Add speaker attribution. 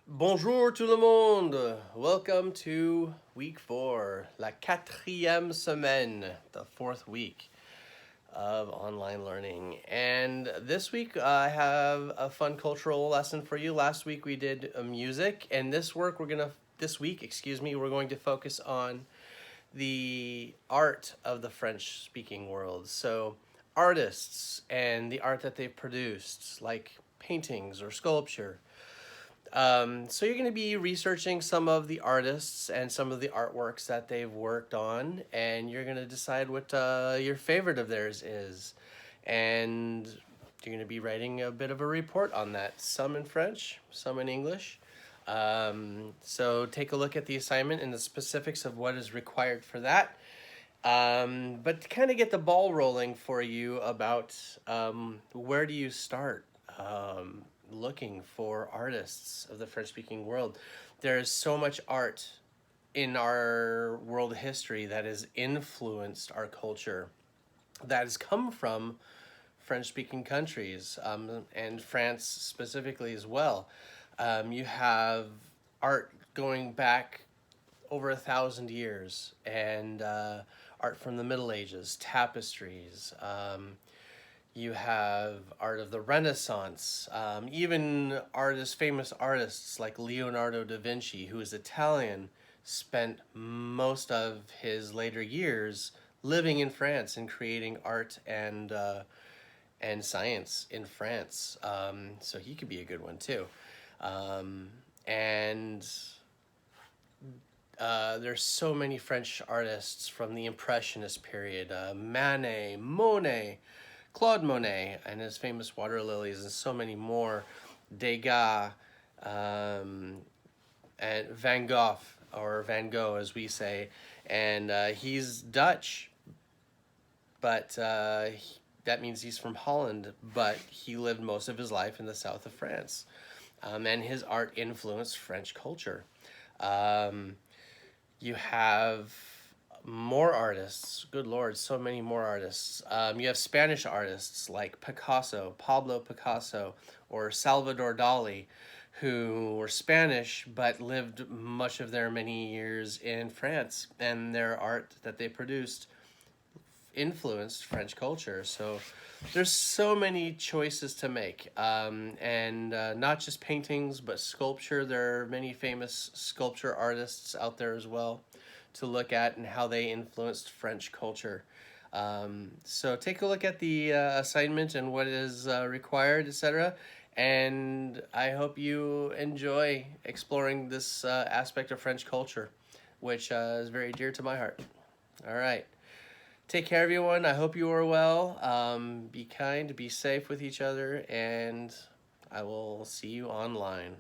Speaker 1: Bonjour tout le monde. Welcome to week 4, la quatrième semaine, the fourth week of online learning. And this week I have a fun cultural lesson for you. Last week we did music, and this week we're going to focus on the art of the French-speaking world. So artists and the art that they've produced, like paintings or sculpture. So you're going to be researching some of the artists and some of the artworks that they've worked on, and you're going to decide what your favorite of theirs is. And you're going to be writing a bit of a report on that, some in French, some in English. So take a look at the assignment and the specifics of what is required for that. But to kind of get the ball rolling for you about where do you start looking for artists of the French-speaking world. There is so much art in our world history that has influenced our culture, that has come from French-speaking countries, and France specifically as well. You have art going back over 1,000 years, and art from the Middle Ages, tapestries. You have art of the Renaissance, even famous artists like Leonardo da Vinci, who is Italian, spent most of his later years living in France and creating art and science in France. So he could be a good one too. And there's so many French artists from the Impressionist period, Manet, Monet, Claude Monet and his famous water lilies, and so many more, Degas, and Van Gogh, or Van Gogh as we say, and he's Dutch, but that means he's from Holland, but he lived most of his life in the south of France, and his art influenced French culture. You have more artists, good lord, so many more artists. You have Spanish artists like Picasso, Pablo Picasso, or Salvador Dali, who were Spanish but lived much of their many years in France, and their art that they produced influenced French culture. So there's so many choices to make, and not just paintings but sculpture. There are many famous sculpture artists out there as well to look at and how they influenced French culture. So take a look at the assignment and what is required, etc. And I hope you enjoy exploring this aspect of French culture, which is very dear to my heart. All right. Take care, everyone. I hope you are well. Be kind, be safe with each other, and I will see you online.